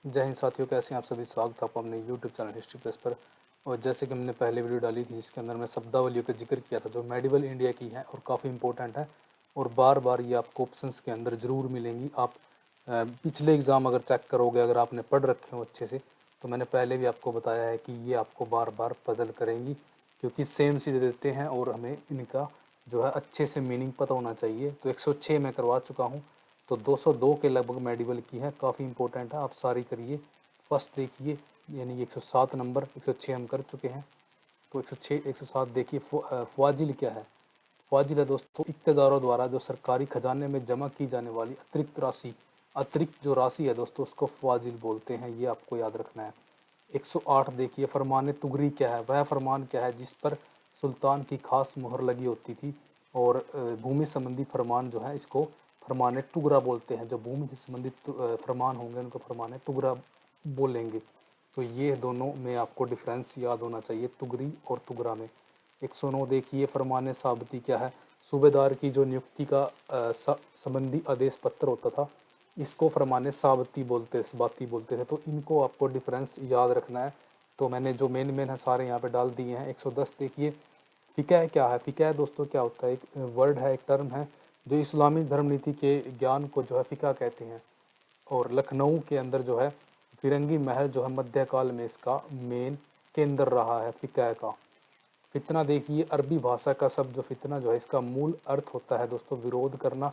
जय हिंद साथियों, कैसे हैं आप सभी। स्वागत है आपका अपने यूट्यूब चैनल हिस्ट्री प्लस पर। और जैसे कि हमने पहले वीडियो डाली थी जिसके अंदर मैं शब्दावलियों का जिक्र किया था जो मेडिवल इंडिया की है और काफ़ी इंपॉर्टेंट है और बार बार ये आपको ऑप्शंस के अंदर ज़रूर मिलेंगी। आप पिछले एग्ज़ाम अगर चेक करोगे, अगर आपने पढ़ रखे हो अच्छे से, तो मैंने पहले भी आपको बताया है कि ये आपको बार बार पजल करेंगी क्योंकि सेम सी दे देते हैं और हमें इनका जो है अच्छे से मीनिंग पता होना चाहिए। तो 106 मैं करवा चुका हूँ, तो 202 के लगभग मेडिवल की है, काफ़ी इंपॉर्टेंट है, आप सारी करिए। फर्स्ट देखिए, यानी कि 107 नंबर, 106 हम कर चुके हैं, तो 106 107 देखिए। फ़वाजिल क्या है। फ़वाजिल है दोस्तों इक़्तेदारों द्वारा जो सरकारी खजाने में जमा की जाने वाली अतिरिक्त राशि, अतिरिक्त जो राशि है दोस्तों उसको फ़वाजिल बोलते हैं, ये आपको याद रखना है। 108 देखिए, फरमान तुगरी क्या है। वह फरमान क्या है जिस पर सुल्तान की खास मुहर लगी होती थी। और भूमि संबंधी फरमान जो है इसको फरमान तुगरा बोलते हैं। जो भूमि से संबंधित फरमान होंगे उनको फरमान तुगरा बोलेंगे। तो ये दोनों में आपको डिफरेंस याद होना चाहिए, तुगरी और तुगरा में। 109 देखिए, फरमान साबती क्या है। सूबेदार की जो नियुक्ति का संबंधी आदेश पत्र होता था, इसको फरमान साबती बोलते थे। तो इनको आपको डिफरेंस याद रखना है। तो मैंने जो मेन मेन है सारे यहाँ पे डाल दिए हैं। 110 देखिए, फ़िक़ह क्या है। फ़िक़ह दोस्तों क्या होता है, एक वर्ड है, एक टर्म है जो इस्लामी धर्म नीति के ज्ञान को जो है फ़िक़ह कहते हैं। और लखनऊ के अंदर जो है फिरंगी महल जो है मध्यकाल में इसका मेन केंद्र रहा है फ़िक़ह का। फितना देखिए, अरबी भाषा का शब्द जो फितना जो है इसका मूल अर्थ होता है दोस्तों विरोध करना।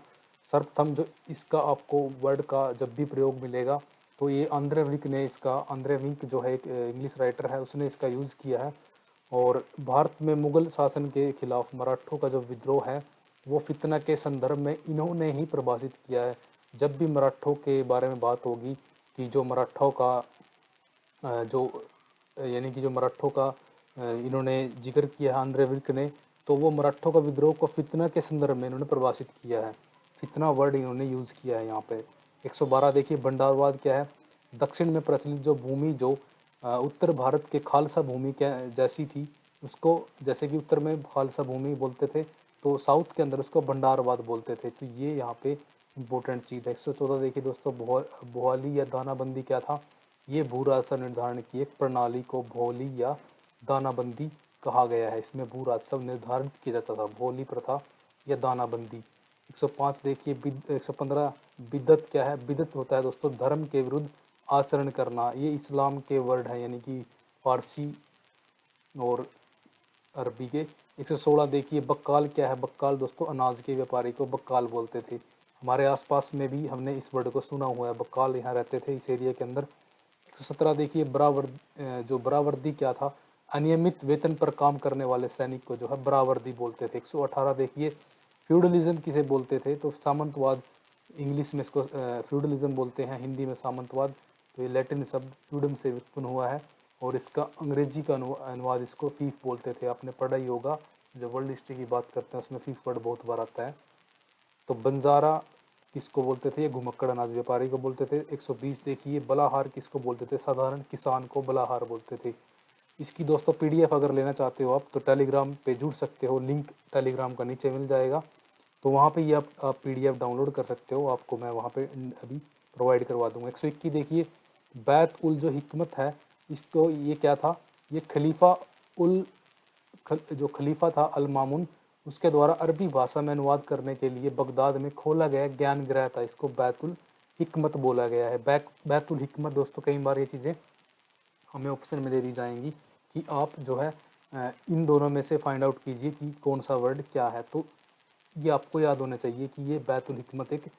सर्वप्रथम जो इसका आपको वर्ड का जब भी प्रयोग मिलेगा तो ये आंद्रे विक ने इसका, आंद्रे विक जो है एक इंग्लिश राइटर है, उसने इसका यूज़ किया है। और भारत में मुगल शासन के खिलाफ मराठों का जो विद्रोह है वो फितना के संदर्भ में इन्होंने ही प्रभाषित किया है। जब भी मराठों के बारे में बात होगी कि जो मराठों का जो यानी कि जो मराठों का इन्होंने जिक्र किया है आंद्रे विर्क ने, तो वो मराठों का विद्रोह को फितना के संदर्भ में इन्होंने परिभाषित किया है। फितना वर्ड इन्होंने यूज़ किया है यहाँ पे। 112 देखिए, भंडारवाद क्या है। दक्षिण में प्रचलित जो भूमि जो उत्तर भारत के खालसा भूमि के जैसी थी, उसको जैसे कि उत्तर में खालसा भूमि बोलते थे तो साउथ के अंदर उसको भंडारवाद बोलते थे। तो ये यहाँ पे इंपॉर्टेंट चीज़ है। 114 देखिए दोस्तों, भुआली या दानाबंदी क्या था। ये भू राजस्व निर्धारण की एक प्रणाली को भौली या दानाबंदी कहा गया है। इसमें भू राजस्व निर्धारित किया जाता था, भौली प्रथा या दानाबंदी। 105 देखिए, 115 बिदत क्या है। बिदत होता है दोस्तों धर्म के विरुद्ध आचरण करना। ये इस्लाम के वर्ड है, यानी कि फारसी और अरबी के। 116 देखिए, बक्काल क्या है। बक्काल दोस्तों अनाज के व्यापारी को बक्काल बोलते थे। हमारे आसपास में भी हमने इस वर्ड को सुना हुआ है, बक्काल यहाँ रहते थे इस एरिया के अंदर। 117 देखिए, जो बरावर्दी क्या था। अनियमित वेतन पर काम करने वाले सैनिक को जो है बरावर्दी बोलते थे। 118 देखिए, फ्यूडलिज्म किसे बोलते थे, तो सामंतवाद। इंग्लिश में इसको फ्यूडलिज्म बोलते हैं, हिंदी में सामंतवाद। तो ये लैटिन शब्द फ्यूडम से उत्पन्न हुआ है और इसका अंग्रेजी का अनुवाद इसको फीफ बोलते थे। आपने पढ़ा ही होगा, जब वर्ल्ड हिस्ट्री की बात करते हैं उसमें फीफ वर्ड बहुत बार आता है। तो बंजारा किसको बोलते थे, ये घुमक्कड़ अनाज व्यापारी को बोलते थे। 120 देखिए, बलाहार किसको बोलते थे, साधारण किसान को बलाहार बोलते थे। इसकी दोस्तों पीडीएफ अगर लेना चाहते हो आप तो टेलीग्राम पे जुड़ सकते हो, लिंक टेलीग्राम का नीचे मिल जाएगा। तो वहाँ पे ये आप पीडीएफ डाउनलोड कर सकते हो, आपको मैं वहाँ पे अभी प्रोवाइड करवा दूँगा। 121 देखिए, बैत उल जो हिकमत है, इसको ये क्या था, ये खलीफा उल जो खलीफा था अल मामून, उसके द्वारा अरबी भाषा में अनुवाद करने के लिए बगदाद में खोला गया ज्ञान ग्रह था। इसको बैतुल हिकमत बोला गया है। बैतुल हिकमत दोस्तों कई बार ये चीज़ें हमें ऑप्शन में दे दी जाएंगी कि आप जो है इन दोनों में से फाइंड आउट कीजिए कि कौन सा वर्ड क्या है। तो ये आपको याद होना चाहिए कि ये बैतुल हिकमत एक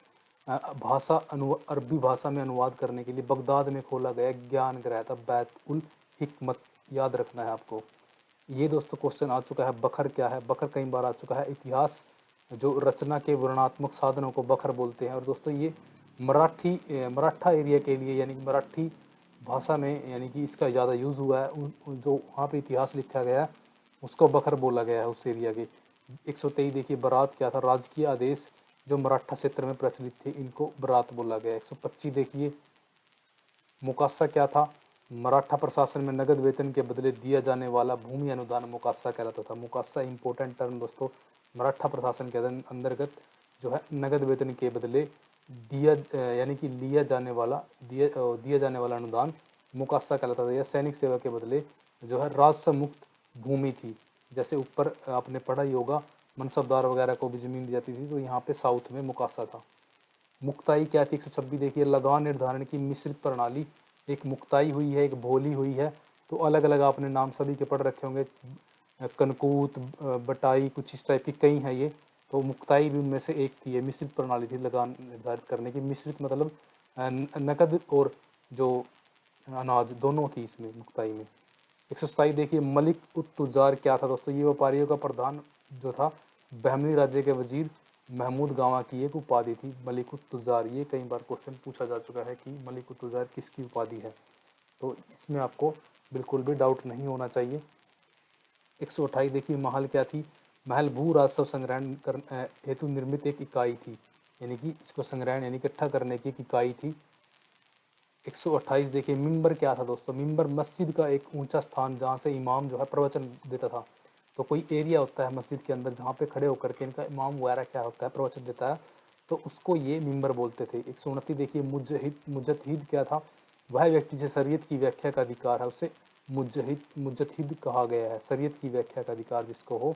अरबी भाषा में अनुवाद करने के लिए बगदाद में खोला गया ज्ञान ग्रह था, बैतुल हिकमत, याद रखना है आपको। ये दोस्तों क्वेश्चन आ चुका है। बखर क्या है। बखर कई बार आ चुका है। इतिहास जो रचना के वर्णनात्मक साधनों को बखर बोलते हैं। और दोस्तों ये मराठा एरिया के लिए, यानी कि मराठी भाषा में, यानी कि इसका ज़्यादा यूज़ हुआ है। जो वहाँ पे इतिहास लिखा गया है उसको बखर बोला गया है उस एरिया के। 123 देखिए, बरात क्या था। राजकीय आदेश जो मराठा क्षेत्र में प्रचलित थे इनको बरात बोला गया। 125 देखिए, मुकासा क्या था। मराठा प्रशासन में नगद वेतन के बदले दिया जाने वाला भूमि अनुदान मुकासा कहलाता था। मुकासा इंपॉर्टेंट टर्म दोस्तों, मराठा प्रशासन के अंतर्गत जो है नगद वेतन के बदले यानी कि दिया जाने वाला अनुदान मुकासा कहलाता था। यह सैनिक सेवा के बदले जो है राजस्व मुक्त भूमि थी। जैसे ऊपर आपने पढ़ा ही होगा, मनसबदार वगैरह को भी ज़मीन दी जाती थी, तो यहाँ पे साउथ में मुकासा था। मुक्ताई क्या थी 126 देखिए, लगान निर्धारण की मिश्रित प्रणाली। एक मुक्ताई हुई है, एक भोली हुई है, तो अलग अलग आपने नाम सभी के पढ़ रखे होंगे, कनकूत, बटाई, कुछ इस टाइप की कई हैं ये। तो मुक्ताई भी उनमें से एक थी। ये मिश्रित प्रणाली थी लगान निर्धारित करने की। मिश्रित मतलब नकद और जो अनाज दोनों थी इसमें मुक्ताई में। 127 देखिए, मलिक उत तुजार क्या था दोस्तों, ये व्यापारियों का प्रधान जो था, बहमनी राज्य के वजीर महमूद गावा की एक उपाधि थी मलिक उत तुजार। ये कई बार क्वेश्चन पूछा जा चुका है कि मलिक उत तुजार किसकी उपाधि है, तो इसमें आपको बिल्कुल भी डाउट नहीं होना चाहिए। 128 देखिए, महल क्या थी, महल भू राजस्व संग्रहण हेतु निर्मित एक इकाई थी, यानी कि इसको संग्रहण यानी इकट्ठा करने की एक इकाई थी। 128 देखिए, मिंबर क्या था दोस्तों, मिंबर मस्जिद का एक ऊंचा स्थान जहाँ से इमाम जो है प्रवचन देता था। तो कोई एरिया होता है मस्जिद के अंदर जहाँ पे खड़े होकर के इनका इमाम वगैरह क्या होता है प्रवचन देता है, तो उसको ये मिंबर बोलते थे। 129 देखिए, मुजतहिद क्या था, वह व्यक्ति जिसे शरीयत की व्याख्या का अधिकार है उसे मुजतहिद कहा गया है। शरीयत की व्याख्या का अधिकार जिसको हो।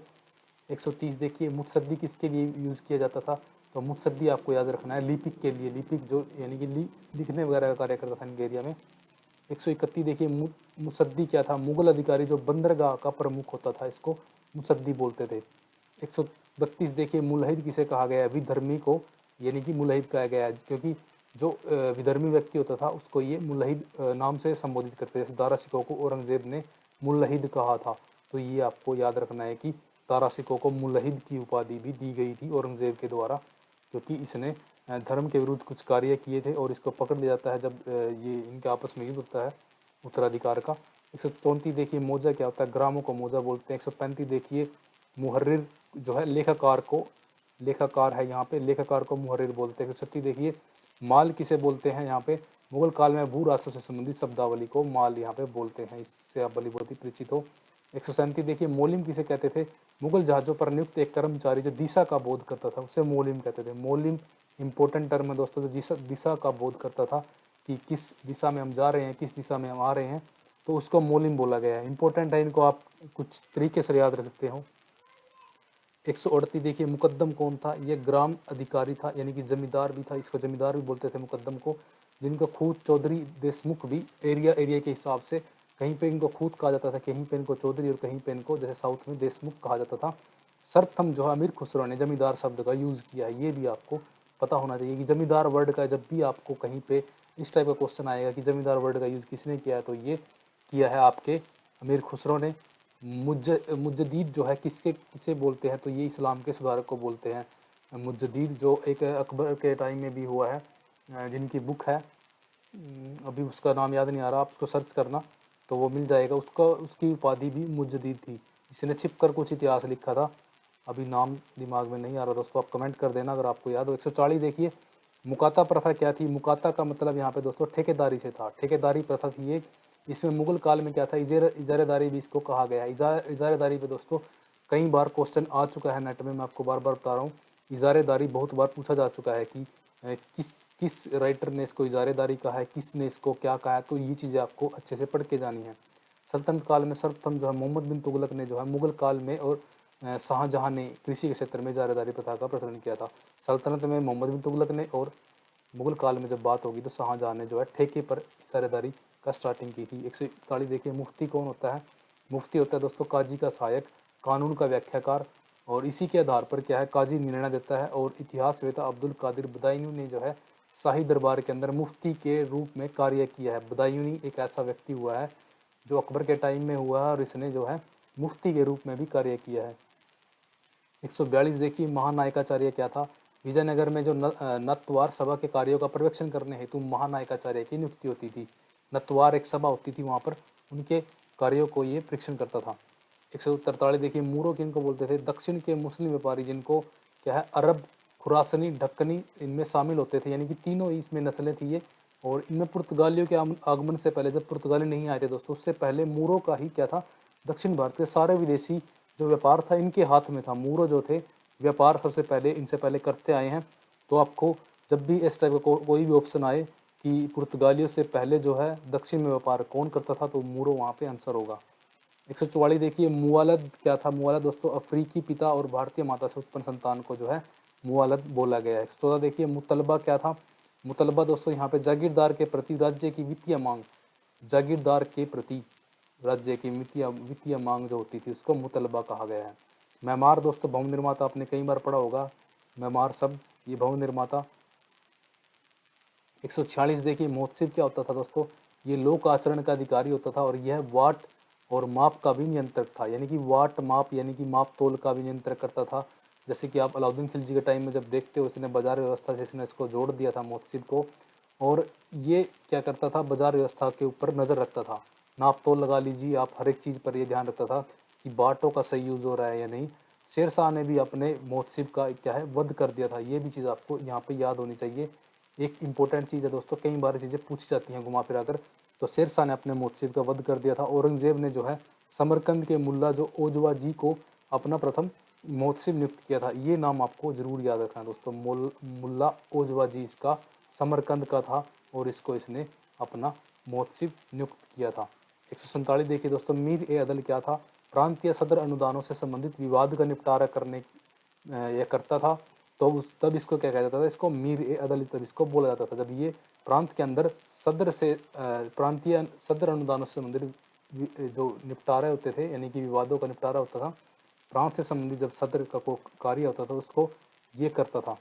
130 देखिए, मुत्सद्दी किसके लिए यूज़ किया जाता था, तो मुत्सद्दी आपको याद रखना है लिपिक के लिए। लिपिक जो यानी कि लिखने वगैरह का कार्य करता था इनके एरिया में। 131 देखिए, मुत्सद्दी क्या था, मुगल अधिकारी जो बंदरगाह का प्रमुख होता था, इसको मुत्सद्दी बोलते थे। 132 देखिए, मुलहिद किसे कहा गया है, विधर्मी को यानी कि मुलहिद कहा गया है, क्योंकि जो विधर्मी व्यक्ति होता था उसको ये मुलहिद नाम से संबोधित करते थे। जैसे दारा शिकोह को औरंगजेब ने मुलहिद कहा था, तो ये आपको याद रखना है कि दारा शिकोह को मुलहिद की उपाधि भी दी गई थी औरंगजेब के द्वारा, क्योंकि इसने धर्म के विरुद्ध कुछ कार्य किए थे और इसको पकड़ लिया जाता है जब ये इनके आपस में युद्ध होता है उत्तराधिकार का। 134 देखिए, मौजा क्या होता है, ग्रामों को मौजा बोलते हैं। 135 देखिए, मुहर्रिर जो है लेखाकार है, यहाँ पे लेखाकार को मुहर्रिर बोलते हैं। 136 देखिए, माल किसे बोलते हैं, यहाँ पे मुगल काल में भू राजस्व से संबंधित शब्दावली को माल यहाँ पे बोलते हैं। इससे आप भली बहुत ही परिचित हो। 137 देखिए, मोलिम किसे कहते थे, मुगल जहाज़ों पर नियुक्त एक कर्मचारी जो दिशा का बोध करता था उसे मोलिम कहते थे। मोलिम इंपॉर्टेंट टर्म है दोस्तों, जो दिशा का बोध करता था कि किस दिशा में हम जा रहे हैं, किस दिशा में हम आ रहे हैं, तो उसको मोलिम बोला गया है। इंपॉर्टेंट है, इनको आप कुछ तरीके से याद रखते हो। 138 देखिए, मुकद्दम कौन था, ये ग्राम अधिकारी था, यानी कि जमींदार भी था, इसको जमींदार भी बोलते थे मुकद्दम को, जिनको खूद चौधरी देशमुख भी एरिया के हिसाब से कहीं पे इनको खूद कहा जाता था, कहीं पे इनको चौधरी और कहीं पे इनको जैसे साउथ में देशमुख कहा जाता था। सर्वप्रथम जो है अमीर खुसरो ने जमींदार शब्द का यूज़ किया है, ये भी आपको पता होना चाहिए कि जमींदार वर्ड का जब भी आपको कहीं पे इस टाइप का क्वेश्चन आएगा कि जमींदार वर्ड का यूज़ किसने किया है, तो ये किया है आपके अमीर खुसरो ने। मुजद्दीद जो है किसे बोलते हैं, तो ये इस्लाम के सुधारक को बोलते हैं। मुजद्दीद जो एक अकबर के टाइम में भी हुआ है, जिनकी बुक है, अभी उसका नाम याद नहीं आ रहा, आप उसको सर्च करना तो वो मिल जाएगा। उसकी उपाधि भी मुजद्दीद थी, जिसने छिप कर कुछ इतिहास लिखा था, अभी नाम दिमाग में नहीं आ रहा दोस्तों, आप कमेंट कर देना अगर आपको याद हो। 140 देखिए, मुकाता प्रथा क्या थी, मुकाता का मतलब यहाँ पे दोस्तों ठेकेदारी से था, ठेकेदारी प्रथा थी ये। इसमें मुगल काल में क्या था, इजारेदारी भी इसको कहा गया है। इजारेदारी पे दोस्तों कई बार क्वेश्चन आ चुका है नेट में, मैं आपको बार बार बता रहा हूँ। इजारेदारी बहुत बार पूछा जा चुका है कि किस राइटर ने इसको इजारेदारी कहा है, किसने इसको क्या कहा है, तो ये चीज़ें आपको अच्छे से पढ़ के जानी है। सल्तनत काल में सर्वप्रथम जो है मोहम्मद बिन तुगलक ने जो है मुगल काल में और शाहजहाँ ने कृषि के क्षेत्र में इजारेदारी प्रथा का प्रचलन किया था। सल्तनत में मोहम्मद बिन तुगलक ने और मुगल काल में जब बात होगी तो शाहजहाँ ने जो है ठेके पर इजारेदारी का स्टार्टिंग की थी। 141 देखिए, मुफ्ती कौन होता है, मुफ्ती होता है दोस्तों काजी का सहायक, कानून का व्याख्याकार, और इसी के आधार पर क्या है काजी निर्णय देता है। और इतिहासवेता अब्दुल कादिर बदायूनी ने जो है शाही दरबार के अंदर मुफ्ती के रूप में कार्य किया है। बदायूनी एक ऐसा व्यक्ति हुआ है जो अकबर के टाइम में हुआ है और इसने जो है मुफ्ती के रूप में भी कार्य किया है। 142 देखिए, महानायकाचार्य क्या था, विजयनगर में जो नत्वार सभा के कार्यों का पर्यवेक्षण करने हेतु महानायकाचार्य की नियुक्ति होती थी। नत्वार एक सभा होती थी, वहाँ पर उनके कार्यों को ये परीक्षण करता था। 143 देखिए, मूरो किनको बोलते थे, दक्षिण के मुस्लिम व्यापारी जिनको क्या है अरब, खुरासनी, ढक्कनी इनमें शामिल होते थे, यानी कि तीनों इसमें नस्लें थी ये। और इनमें पुर्तगालियों के आगमन से पहले, जब पुर्तगाली नहीं आए थे दोस्तों, उससे पहले मूरो का ही क्या था, दक्षिण भारत के सारे विदेशी जो व्यापार था इनके हाथ में था। मूरो जो थे व्यापार सबसे पहले इनसे पहले करते आए हैं। तो आपको जब भी इस टाइप का कोई भी ऑप्शन आए कि पुर्तगालियों से पहले जो है दक्षिण में व्यापार कौन करता था, तो मूरो वहाँ पे आंसर होगा। 144 देखिए मुवालद क्या था। मुवालद दोस्तों अफ्रीकी पिता और भारतीय माता से उत्पन्न संतान को जो है मुवालद बोला गया है। 114 देखिए मुतलबा क्या था। मुतलबा दोस्तों यहाँ पे जागीरदार के प्रति राज्य की वित्तीय मांग, जागीरदार के प्रति राज्य की वित्तीय मांग जो होती थी उसको मुतलबा कहा गया है। मैमार दोस्तों भवन निर्माता, आपने कई बार पढ़ा होगा मैमार शब्द, ये भवन निर्माता। 146 देखिए महोत्सव क्या होता था दोस्तों, ये लोक आचरण का अधिकारी होता था और यह वाट और माप का भी नियंत्रक था, यानी कि वाट माप यानी कि माप तोल का भी नियंत्रण करता था। जैसे कि आप अलाउद्दीन खिलजी के टाइम में जब देखते हो, इसने बाजार व्यवस्था से इसने इसको जोड़ दिया था महोत्सव को, और ये क्या करता था बाजार व्यवस्था के ऊपर नज़र रखता था। नाप तोल लगा लीजिए आप, हर एक चीज़ पर ये ध्यान रखता था कि बाटों का सही यूज़ हो रहा है या नहीं। शेरशाह ने भी अपने महोत्सव का क्या है वध कर दिया था, ये भी चीज़ आपको यहाँ पे याद होनी चाहिए। एक इंपॉर्टेंट चीज़ है दोस्तों, कई बार चीज़ें पूछी जाती हैं घुमा फिरा कर। तो शेरशाह ने अपने महोत्सव का वध कर दिया था। औरंगजेब ने जो है समरकंद के मुल्ला जो ओजवा जी को अपना प्रथम महोत्सव नियुक्त किया था, ये नाम आपको जरूर याद रखना है दोस्तों। मुल्ला ओजवा जी इसका समरकंद का था और इसको इसने अपना महोत्सव नियुक्त किया था। 147 देखिए दोस्तों मीर ए अदल क्या था। प्रांतीय सदर अनुदानों से संबंधित विवाद का निपटारा करने यह करता था। तो तब इसको क्या कहा जाता था, इसको मीर ए अदल तब इसको बोला जाता था, जब ये प्रांत के अंदर सदर से प्रांतीय सदर अनुदानों से संबंधित जो निपटारे होते थे, यानी कि विवादों का निपटारा होता था, प्रांत से संबंधित जब सदर का को कार्य होता था उसको ये करता था।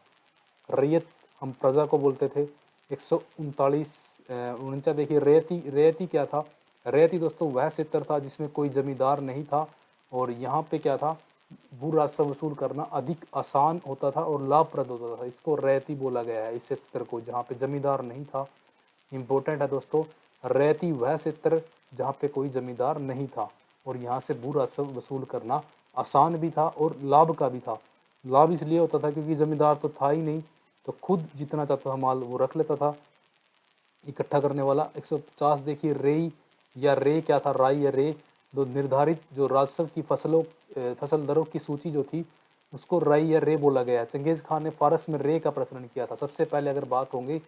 रैयत हम प्रजा को बोलते थे। 139 देखिए रैयती क्या था। रैयती दोस्तों वह क्षेत्र था जिसमें कोई जमींदार नहीं था, और यहाँ पे क्या था भू राजस्व वसूल करना अधिक आसान होता था और लाभप्रद होता था, इसको रैयती बोला गया है इस क्षेत्र को जहाँ पे जमींदार नहीं था। इम्पोर्टेंट है दोस्तों, रैयती वह क्षेत्र जहाँ पे कोई जमींदार नहीं था और यहाँ से भू राजस्व वसूल करना आसान भी था और लाभ का भी था। लाभ इसलिए होता था क्योंकि जमींदार तो था ही नहीं, तो खुद जितना चाहता था माल वो रख लेता था इकट्ठा करने वाला। 150 देखिए रेई या रे क्या था, राई या रे, जो निर्धारित जो राजस्व की फसल दरों की सूची जो थी उसको राई या रे बोला गया। चंगेज खान ने फारस में रे का प्रचलन किया था। सबसे पहले अगर बात होंगी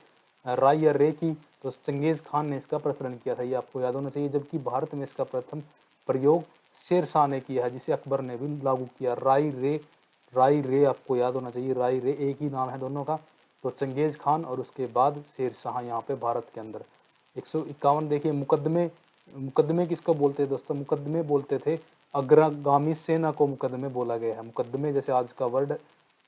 राई या रे की, तो चंगेज खान ने इसका प्रचलन किया था, ये आपको याद होना चाहिए। जबकि भारत में इसका प्रथम प्रयोग शेरशाह ने किया है, जिसे अकबर ने भी लागू किया। राई रे आपको याद होना चाहिए, राई रे एक ही नाम है दोनों का। तो चंगेज खान और उसके बाद शेरशाह यहाँ पे भारत के अंदर। 151 देखिए मुकदमे किसको बोलते हैं दोस्तों, मुकदमे बोलते थे अग्रगामी सेना को मुकदमे बोला गया है। मुकदमे जैसे आज का वर्ड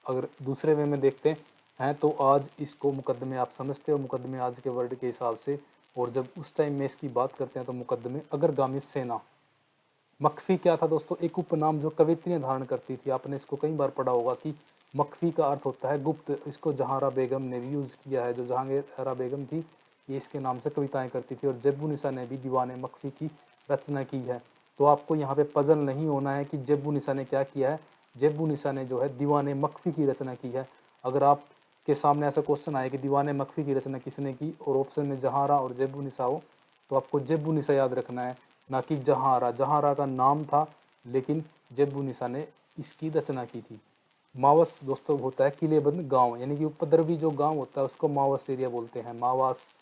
अगर दूसरे वे में देखते हैं तो आज इसको मुकदमे आप समझते हो, मुकदमे आज के वर्ड के हिसाब से, और जब उस टाइम में इसकी बात करते हैं तो मुकदमे अग्रगामी सेना। मख्फी क्या था दोस्तों, एक उपनाम जो कवित्रियाँ धारण करती थी, आपने इसको कई बार पढ़ा होगा कि मख्फी का अर्थ होता है गुप्त। इसको जहांरा बेगम ने भी यूज़ किया है, जो जहांगीरा बेगम थी ये इसके नाम से कविताएं करती थी, और जेबू निसा ने भी दीवाने मख्फी की रचना की है। तो आपको यहाँ पे पजल नहीं होना है कि जेबू निसा ने क्या किया है, जेबू निसा ने जो है दीवाने मख्फी की रचना की है। अगर आप के सामने ऐसा क्वेश्चन आए कि दीवाने मख्फी की रचना किसने की और ऑप्शन में जहांरा और जेबू निसा हो, तो आपको जेबू निसा याद रखना है, ना कि जहांरा। जहांरा का नाम था लेकिन जेबू निसा ने इसकी रचना की थी। मावस दोस्तों होता है किलेबंद गांव, यानी कि उपद्रवी जो गांव होता है उसको मावस एरिया बोलते हैं। मावास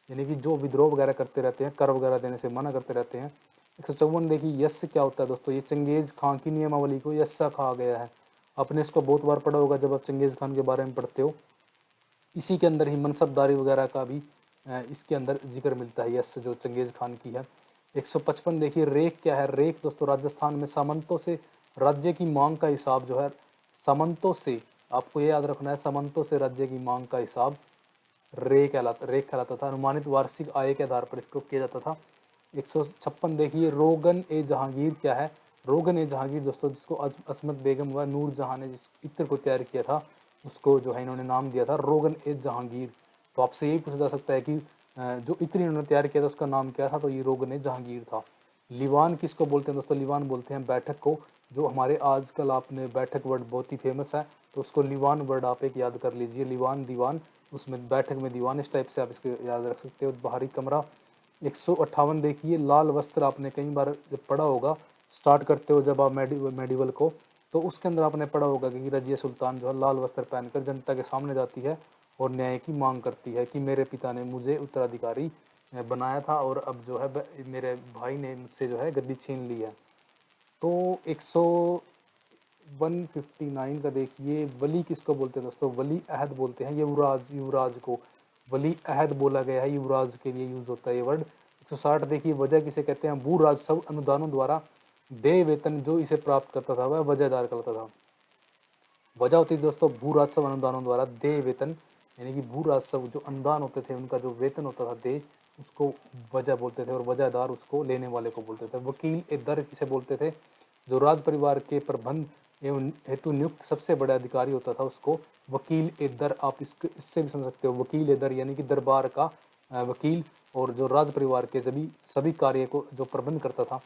यानी कि जो विद्रोह वगैरह करते रहते हैं, कर वगैरह देने से मना करते रहते हैं। 154 देखिए यश क्या होता है दोस्तों, ये चंगेज खान की नियमावली को यस्सा कहा गया है। आपने इसको बहुत बार पढ़ा होगा जब आप चंगेज खान के बारे में पढ़ते हो। इसी के अंदर ही मनसबदारी वगैरह का भी इसके अंदर जिक्र मिलता है, यश जो चंगेज खान की है। 155 देखिए रेख क्या है। रेख दोस्तों राजस्थान में सामंतों से राज्य की मांग का हिसाब जो है, सामंतों से आपको ये याद रखना है, सामंतों से राज्य की मांग का हिसाब रेख कहलाता था। अनुमानित वार्षिक आय के आधार पर इसको किया जाता था। 156 देखिए रोगन ए जहांगीर क्या है। रोगन ए जहांगीर दोस्तों जिसको असमत बेगम व नूर जहां ने जिस इत्र को तैयार किया था उसको जो है इन्होंने नाम दिया था रोगन ए जहांगीर। तो आपसे यही पूछा जा सकता है कि जो इत्र इन्होंने तैयार किया था उसका नाम क्या था, तो ये रोगन ए जहांगीर था। लीवान किसको बोलते हैं दोस्तों, लीवान बोलते हैं बैठक को। जो हमारे आजकल आपने बैठक वर्ड बहुत ही फेमस है, तो उसको लीवान वर्ड आप एक याद कर लीजिए, लीवान दीवान, उसमें बैठक में दीवान, इस टाइप से आप इसको याद रख सकते हो। बाहरी कमरा। 158 देखिए लाल वस्त्र, आपने कई बार जब पढ़ा होगा स्टार्ट करते हो जब आप मेडिवल को, तो उसके अंदर आपने पढ़ा होगा कि रजिया सुल्तान जो है लाल वस्त्र पहनकर जनता के सामने जाती है और न्याय की मांग करती है कि मेरे पिता ने मुझे उत्तराधिकारी बनाया था और अब जो है मेरे भाई ने मुझसे जो है गद्दी छीन ली है। तो 159 का देखिए, वली किसको बोलते हैं दोस्तों? वली अहद बोलते हैं युवराज, युवराज को वली अहद बोला गया है, युवराज के लिए यूज होता है ये वर्ड। 160 देखिए, वजह किसे कहते हैं? भू राजस्व अनुदानों द्वारा देय वेतन जो इसे प्राप्त करता था वह वजहदार कहलाता था। वजह होती थी दोस्तों भू राजस्व अनुदानों द्वारा देय वेतन, यानी कि भू राजस्व जो अनुदान होते थे उनका जो वेतन होता था देय, उसको वजह बोलते थे और वजहदार उसको लेने वाले को बोलते थे। वकील ए दर किसे बोलते थे? जो राज परिवार के प्रबंध एवं हेतु नियुक्त सबसे बड़ा अधिकारी होता था उसको वकील ए दर, आप इससे भी समझ सकते हो, वकील ए दर यानी कि दरबार का वकील, और जो राज परिवार के सभी कार्य को जो प्रबंध करता था।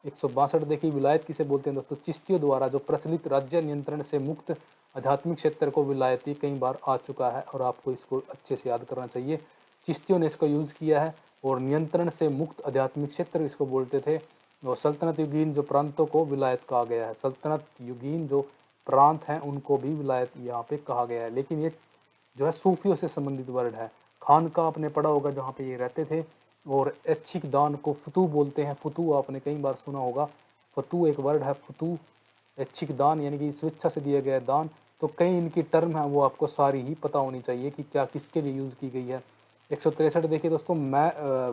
162 देखिए, विलायत किसे बोलते हैं दोस्तों? चिश्तियों द्वारा जो प्रचलित राज्य नियंत्रण से मुक्त आध्यात्मिक क्षेत्र को विलायती कई बार आ चुका है और आपको इसको अच्छे से याद करना चाहिए। चिश्तियों ने इसको यूज़ किया है और नियंत्रण से मुक्त आध्यात्मिक क्षेत्र इसको बोलते थे। और सल्तनत युगीन जो प्रांतों को विलायत कहा गया है, सल्तनत युगीन जो प्रांत हैं उनको भी विलायत यहाँ पे कहा गया है। लेकिन ये जो है सूफियों से संबंधित वर्ड है। खान का आपने पढ़ा होगा जहाँ पे ये रहते थे। और ऐच्छिक दान को फतू बोलते हैं, फतू आपने कई बार सुना होगा, फतू एक वर्ड है, फतू ऐच्छिक दान यानी कि स्वेच्छा से दिया गया दान। तो कई इनकी टर्म है वो आपको सारी ही पता होनी चाहिए कि क्या किसके लिए यूज़ की गई है। 163 देखिए दोस्तों,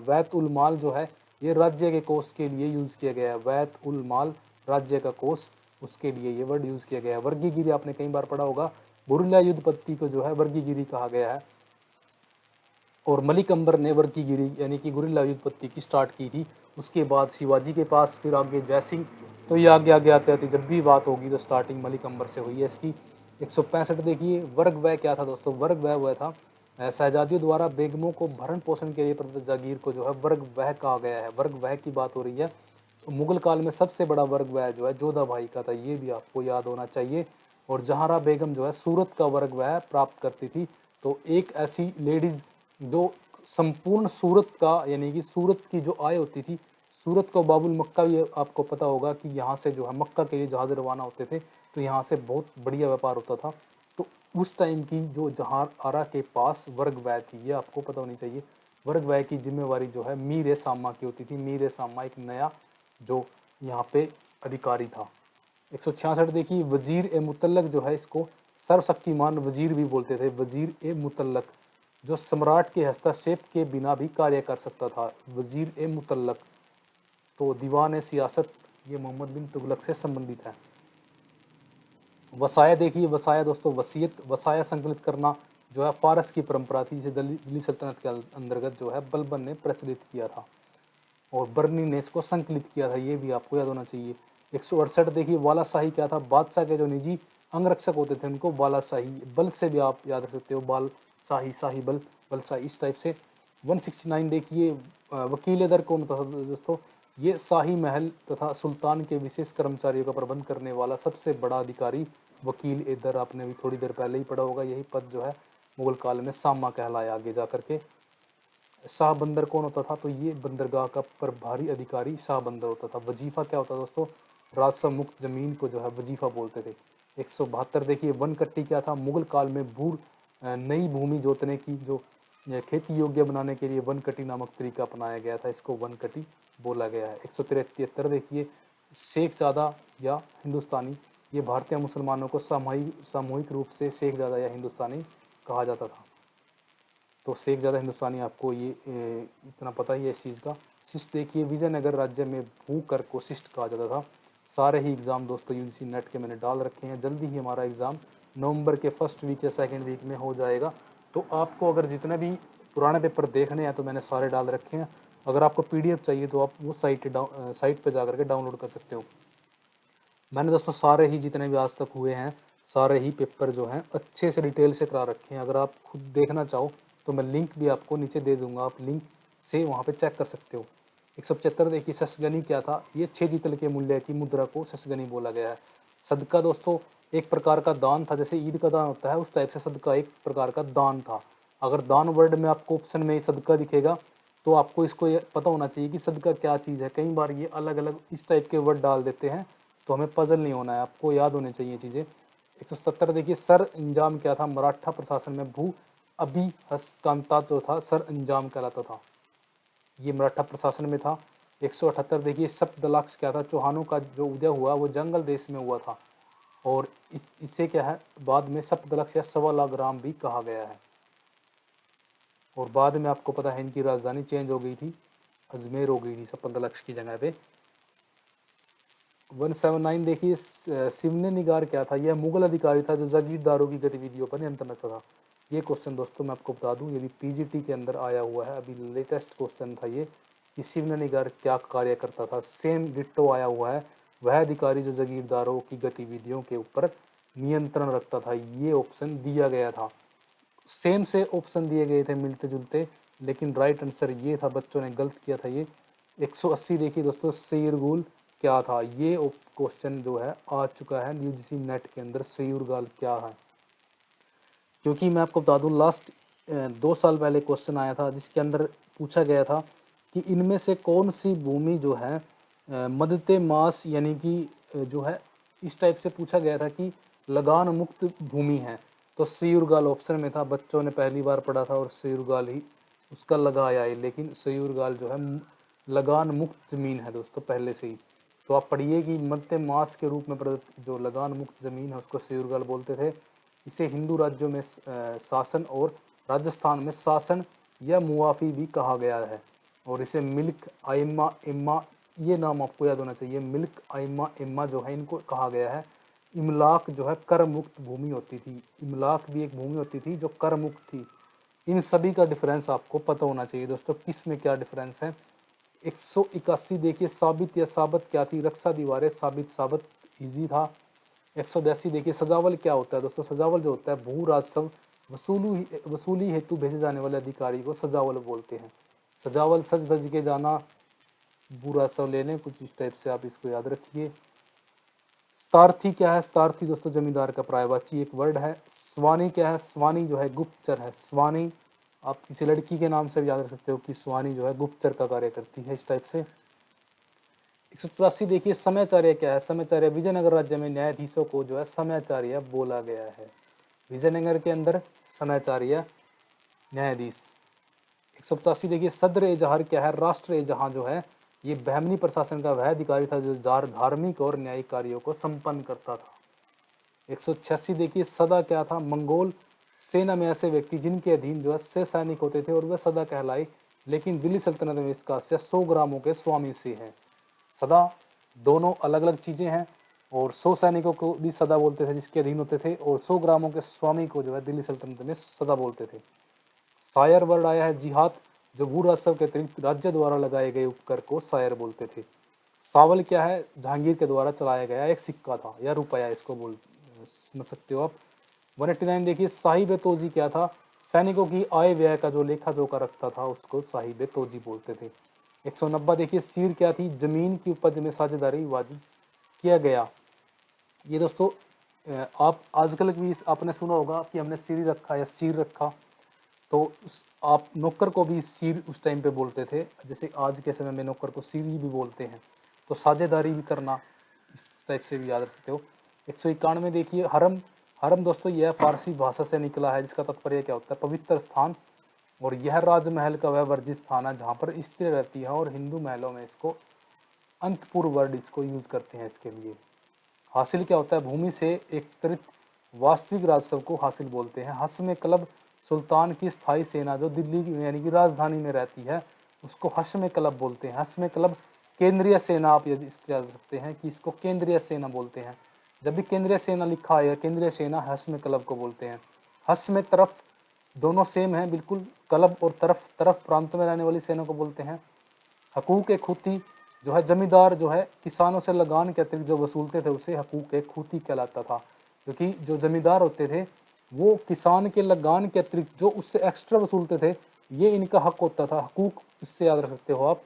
वैत उल माल जो है ये राज्य के कोष के लिए यूज़ किया गया है। वैत उल माल राज्य का कोष, उसके लिए ये वर्ड यूज़ किया गया है। वर्गीगिरी आपने कई बार पढ़ा होगा, गुरिल्ला युद्ध पद्धति को जो है वर्गीगिरी कहा गया है। और मलिक अंबर ने वर्गीगिरी यानी कि गुरिल्ला युद्ध पद्धति की स्टार्ट की थी। उसके बाद शिवाजी के पास, फिर आगे जयसिंह। तो ये आगे आगे आते आते जब भी बात होगी तो स्टार्टिंग मलिक अंबर से हुई है इसकी। 165 देखिए, वर्ग व्यय क्या था दोस्तों? वर्ग व्यय हुआ था शहजादियों द्वारा बेगमों को भरण पोषण के लिए प्रदत्त जागीर को जो है वर्ग व्यय कहा गया है। वर्ग व्यय की बात हो रही है। तो मुगल काल में सबसे बड़ा वर्ग व्यय जो है जोधा भाई का था, ये भी आपको याद होना चाहिए। और जहारा बेगम जो है सूरत का वर्ग व्यय प्राप्त करती थी। तो एक ऐसी लेडीज जो संपूर्ण सूरत का यानी कि सूरत की जो आय होती थी, सूरत को बाबुल मक्का भी आपको पता होगा कि यहाँ से जो है मक्का के लिए जहाज रवाना होते थे, तो यहाँ से बहुत बढ़िया व्यापार होता था। तो उस टाइम की जो जहारा के पास वर्ग व्यय थी, ये आपको पता होनी चाहिए। वर्ग व्यय की जिम्मेवारी जो है मीर ए सामा की होती थी। मीर ए सामा एक नया जो यहाँ पे अधिकारी था। 166 देखिए, वजीर ए मुतल्लक जो है इसको सर्वशक्तिमान वजीर भी बोलते थे। वजीर ए मुतल्लक जो सम्राट के हस्तक्षेप के बिना भी कार्य कर सकता था, वजीर ए मुतल्लक। तो दीवान ए सियासत ये मोहम्मद बिन तुगलक से संबंधित है। वसाया देखिए, वसाया दोस्तों वसीयत, वसाया संकलित करना जो है फारस की परंपरा थी, जिसे दिल्ली सल्तनत के अंतर्गत जो है बलबन ने प्रचलित किया था और बर्नी ने इसको संकलित किया था, ये भी आपको याद होना चाहिए। 168 देखिए, वालाशाही क्या था? बादशाह के जो निजी अंगरक्षक होते थे उनको वालाशाही, बल से भी आप याद रख सकते हो, बाल शाही, शाही बल, बलशाही, इस टाइप से। 169 देखिए, वकील दर कौन था दोस्तों? ये शाही महल तथा सुल्तान के विशेष कर्मचारियों का प्रबंध करने वाला सबसे बड़ा अधिकारी वकील ए दर, आपने भी थोड़ी देर पहले ही पढ़ा होगा। यही पद जो है मुगल काल में सामा कहलाया आगे जा करके। शाह बंदर कौन होता था? तो ये बंदरगाह का प्रभारी अधिकारी शाह बंदर होता था। वजीफा क्या होता दोस्तों? राजस्व मुक्त जमीन को जो है वजीफा बोलते थे। 172 देखिए, वन कट्टी क्या था? मुगल काल में नई भूमि जोतने की जो खेती योग्य बनाने के लिए वन कटी नामक तरीका अपनाया गया था, इसको वन कटी बोला गया है। 173 देखिए, शेख ज़ादा या हिंदुस्तानी, ये भारतीय मुसलमानों को सामूहिक रूप से शेख ज़ादा या हिंदुस्तानी कहा जाता था। तो शेख ज़्यादा हिंदुस्तानी, आपको ये इतना पता ही है इस चीज़ का। शिष्ट देखिए, विजयनगर राज्य में भू कर को शिष्ट कहा जाता था। सारे ही एग्ज़ाम दोस्तों यूजीसी नेट के मैंने डाल रखे हैं। जल्दी ही हमारा एग्ज़ाम नवंबर के फर्स्ट वीक या सेकंड वीक में हो जाएगा। तो आपको अगर जितने भी पुराने पेपर देखने हैं तो मैंने सारे डाल रखे हैं। अगर आपको PDF चाहिए तो आप वो साइट पर जा करके डाउनलोड कर सकते हो। मैंने दोस्तों सारे ही जितने भी आज तक हुए हैं सारे ही पेपर जो हैं अच्छे से डिटेल से करा रखे हैं। अगर आप खुद देखना चाहो तो मैं लिंक भी आपको नीचे दे दूंगा, आप लिंक से वहाँ पे चेक कर सकते हो। 175 देखिए, शशगनी क्या था? ये 6 जीतल के मूल्य की मुद्रा को शशगनी बोला गया है। सदका दोस्तों एक प्रकार का दान था, जैसे ईद का दान होता है उस टाइप से सदका एक प्रकार का दान था। अगर दान वर्ड में आपको ऑप्शन में सदका दिखेगा तो आपको इसको ये पता होना चाहिए कि सदका क्या चीज़ है। कई बार ये अलग अलग इस टाइप के वर्ड डाल देते हैं तो हमें पजल नहीं होना है, आपको याद होने चाहिए चीज़ें। 177 देखिए, सर इंजाम क्या था? मराठा प्रशासन में भू अभिहस्तांता जो था सर अंजाम कहलाता था, ये मराठा प्रशासन में था। 178 देखिए सप्तदलाक्ष क्या था, चौहानों का जो उदय हुआ वो जंगल देश में हुआ था, और इससे क्या है बाद में सप्तदलक्ष या 1.25 लाख ग्राम भी कहा गया है। और बाद में आपको पता है इनकी राजधानी चेंज हो गई थी, अजमेर हो गई थी सप्तदलक्ष की जगह पे। 179 देखिए सिवने निगार क्या था, यह मुगल अधिकारी था जो जागीरदारों की गतिविधियों पर नियंत्रण रखता था। ये क्वेश्चन दोस्तों मैं आपको बता दूं ये भी पीजीटी के अंदर आया हुआ है, अभी लेटेस्ट क्वेश्चन था ये कि सिवने निगार क्या कार्य करता था। सेम डिट्टो आया हुआ है, वह अधिकारी जो जागीरदारों की गतिविधियों के ऊपर नियंत्रण रखता था, ये ऑप्शन दिया गया था। सेम से ऑप्शन दिए गए थे मिलते जुलते, लेकिन राइट आंसर ये था, बच्चों ने गलत किया था ये। 180 देखिए दोस्तों सयूरगुल क्या था, ये क्वेश्चन जो है आ चुका है यूजीसी नेट के अंदर, सयूरगाल क्या है। क्योंकि मैं आपको बता दूं लास्ट 2 साल पहले क्वेश्चन आया था जिसके अंदर पूछा गया था कि इनमें से कौन सी भूमि जो है मदते मास यानी कि जो है इस टाइप से पूछा गया था कि लगान मुक्त भूमि है, तो सयूरगाल ऑप्शन में था। बच्चों ने पहली बार पढ़ा था और सयूरगाल ही उसका लगाया है, लेकिन सयूरगाल जो है लगान मुक्त जमीन है दोस्तों पहले से ही। तो आप पढ़िए कि मध्य मास के रूप में जो लगान मुक्त जमीन है उसको सयूरगाल बोलते थे। इसे हिंदू राज्यों में शासन और राजस्थान में शासन या मुआफी भी कहा गया है। और इसे मिल्क आइमा इम्मा, ये नाम आपको याद होना चाहिए, मिल्क आइमा इम्मा जो है इनको कहा गया है। इमलाक जो है कर मुक्त भूमि होती थी, इमलाक भी एक भूमि होती थी जो कर मुक्त थी। इन सभी का डिफरेंस आपको पता होना चाहिए दोस्तों, किस में क्या डिफरेंस है। 181 देखिए साबित या साबत क्या थी, रक्षा दीवारें, साबित साबत इजी था। 182 देखिए सजावल क्या होता है दोस्तों, सजावल जो होता है भू राजस्व वसूली हेतु भेजे जाने वाले अधिकारी को सजावल बोलते हैं। सजावल सज धज के जाना, भू राजस्व लेने, कुछ इस टाइप से आप इसको याद रखिए। स्तार्थी क्या है, स्तार्थी दोस्तों जमींदार का पर्यायवाची एक वर्ड है। स्वानी क्या है, स्वानी जो है गुप्तचर है, स्वानी आप किसी लड़की के नाम से भी याद रख सकते हो कि स्वानी जो है गुप्तचर का कार्य करती है, इस टाइप से। 184 देखिए समयाचार्य क्या है, समयाचार्य विजयनगर राज्य में न्यायाधीशों को जो है समयाचार्य बोला गया है, विजयनगर के अंदर समयाचार्य न्यायाधीश। 185 देखिए सदर ए जहार क्या है, राष्ट्र ए जहां जो है ये बहमनी प्रशासन का वह अधिकारी था जो धार्मिक और न्यायिक कार्यों को संपन्न करता था। 186 देखिए सदा क्या था, मंगोल सेना में ऐसे व्यक्ति जिनके अधीन जो है 6 सैनिक होते थे और वह सदा कहलाई, लेकिन दिल्ली सल्तनत में इसका 100 ग्रामों के स्वामी से है। सदा दोनों अलग अलग चीजें हैं, और 100 सैनिकों को भी सदा बोलते थे जिसके अधीन होते थे, और 100 ग्रामों के स्वामी को जो है दिल्ली सल्तनत में सदा बोलते थे। सायर वर्ड आया है जिहाद, जो भू राजस्व के अतिरिक्त राज्य द्वारा लगाए गए उपकर को सायर बोलते थे। सावल क्या है, जहांगीर के द्वारा चलाया गया एक सिक्का था या रुपया, इसको बोल समझ सकते हो आप। 189 देखिए साहिब तोजी क्या था, सैनिकों की आय व्यय का जो लेखा जोखा रखता था उसको साहिब तोजी बोलते थे। 190 देखिए सीर क्या थी, जमीन की उपज में साझेदारी वाजिब किया गया। ये दोस्तों आप आजकल भी आपने सुना होगा कि हमने सीरी रखा या सीर रखा, तो आप नौकर को भी सीर उस टाइम पे बोलते थे, जैसे आज के समय में नौकर को सीरी भी बोलते हैं। तो साझेदारी भी करना इस टाइप से भी याद रख सकते हो। 191 देखिए हरम, हरम दोस्तों यह फारसी भाषा से निकला है जिसका तात्पर्य क्या होता है, पवित्र स्थान। और यह राजमहल का वह वर्जित स्थान है जहाँ पर स्त्री रहती है, और हिंदू महलों में इसको अंतपुर वर्ड इसको यूज करते हैं इसके लिए। हासिल क्या होता है, भूमि से एकत्रित वास्तविक राजस्व को हासिल बोलते हैं। हश्म क्लब सुल्तान की स्थायी सेना जो दिल्ली यानी कि राजधानी में रहती है उसको हश्म क्लब बोलते हैं। हश्म क्लब केंद्रीय सेना, आप यदि इसको कह सकते हैं कि इसको केंद्रीय सेना बोलते हैं। जब भी केंद्रीय सेना लिखा है केंद्रीय सेना हश्म क्लब को बोलते हैं। हश्म तरफ दोनों सेम है बिल्कुल, क्लब और तरफ, तरफ प्रांतों में रहने वाली सेना को बोलते हैं। हकूक ए खूती जो है जमींदार जो है किसानों से लगान के अतिरिक्त जो वसूलते थे उसे हकूक ए खूती कहलाता था, क्योंकि जो जमींदार होते थे वो किसान के लगान के अतिरिक्त जो उससे एक्स्ट्रा वसूलते थे ये इनका हक होता था। हकूक इससे याद रख सकते हो आप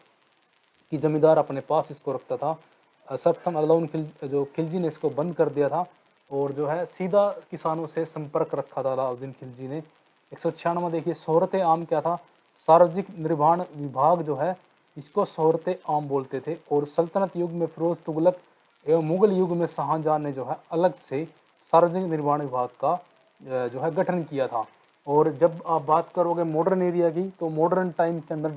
कि जमींदार अपने पास इसको रखता था। सरथम अलाउद्दीन जो खिलजी ने इसको बंद कर दिया था और जो है सीधा किसानों से संपर्क रखा था अलाउद्दीन खिलजी ने। 196 देखिए शोहरत आम क्या था, सार्वजनिक निर्माण विभाग जो है इसको शोहरत आम बोलते थे। और सल्तनत युग में फिरोज तुगलक एवं मुगल युग में शाहजहां ने जो है अलग से सार्वजनिक निर्माण विभाग का जो है गठन किया था। और जब आप बात करोगे मॉडर्न एरिया की, तो मॉडर्न टाइम के अंदर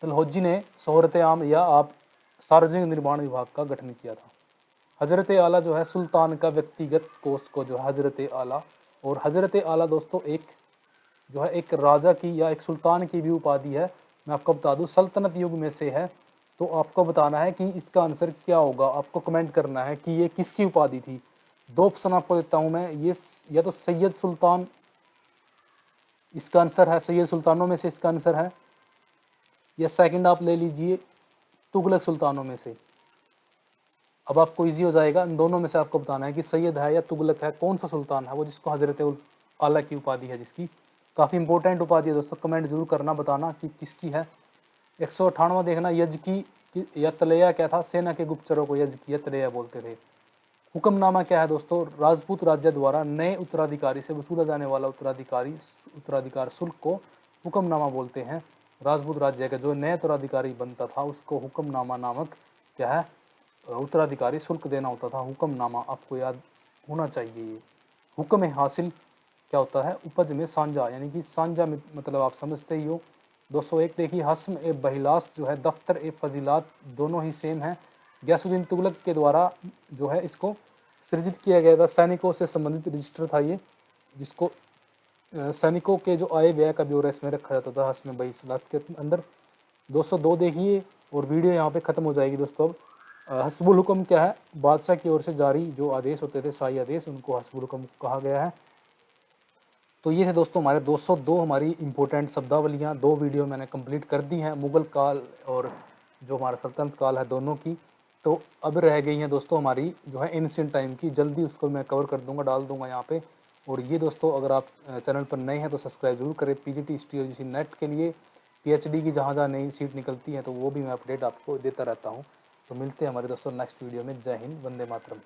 डलहौजी ने शोहरत आम या आप सार्वजनिक निर्माण विभाग का गठन किया था। हजरत आला जो है सुल्तान का व्यक्तिगत कोष को जो है हजरत आला, और हजरत आला दोस्तों एक जो है एक राजा की या एक सुल्तान की भी उपाधि है। मैं आपको बता दूं सल्तनत युग में से है, तो आपको बताना है कि इसका आंसर क्या होगा। आपको कमेंट करना है कि ये किसकी उपाधि थी। दो ऑप्शन आपको देता हूं मैं, ये या तो सैयद सुल्तान इसका आंसर है, सैयद सुल्तानों में से इसका आंसर है, या सेकंड आप ले लीजिए तुगलक सुल्तानों में से। अब आपको इजी हो जाएगा, इन दोनों में से आपको बताना है कि सैयद है या तुगलक है, कौन सा सुल्तान है वो जिसको हजरत आला की उपाधि है, जिसकी काफ़ी इंपॉर्टेंट उपाधि है दोस्तों। कमेंट जरूर करना, बताना कि किसकी है। 198वां देखना, यजकी या तलेया क्या था, सेना के गुप्तचरों को यजकी या तलेया बोलते थे। हुक्मनामा क्या है दोस्तों, राजपूत राज्य द्वारा नए उत्तराधिकारी से वसूला जाने वाला उत्तराधिकार शुल्क को हुक्मनामा बोलते हैं। राजपूत राज्य का जो नया उत्तराधिकारी बनता था उसको हुक्मनामा नामक क्या है उत्तराधिकारी शुल्क देना होता था। हुक्मनामा आपको याद होना चाहिए। ये हुक्म हासिल क्या होता है, उपज में साझा, यानी कि साझा में मतलब आप समझते ही हो। 201 देखिए, हस्म ए बहिलास जो है दफ्तर ए फजीलात दोनों ही सेम है। गयासुद्दीन तुगलक के द्वारा जो है इसको सृजित किया गया था। सैनिकों से संबंधित रजिस्टर था ये, जिसको सैनिकों के जो आय व्यय का ब्यौरा इसमें रखा जाता था हस्म बहिलात के अंदर। 202 देखिए, और वीडियो यहाँ पे ख़त्म हो जाएगी दोस्तों। अब हस्बुल हुक्म क्या है, बादशाह की ओर से जारी जो आदेश होते थे शाही आदेश, उनको हस्बुल हुक्म कहा गया है। तो ये है दोस्तों हमारे 202 हमारी इंपॉर्टेंट शब्दावलियाँ। 2 वीडियो मैंने कंप्लीट कर दी हैं, मुग़ल काल और जो हमारा सल्तनत काल है दोनों की। तो अब रह गई हैं दोस्तों हमारी जो है एंशिएंट टाइम की, जल्दी उसको मैं कवर कर दूंगा, डाल दूंगा यहाँ पे। और ये दोस्तों अगर आप चैनल पर नए हैं तो सब्सक्राइब जरूर करें। PGT STOGC नेट के लिए PhD की जहाँ जहाँ नई सीट निकलती है तो वो भी मैं अपडेट आपको देता रहता हूँ। तो मिलते हैं हमारे दोस्तों नेक्स्ट वीडियो में। जय हिंद, वंदे मातरम।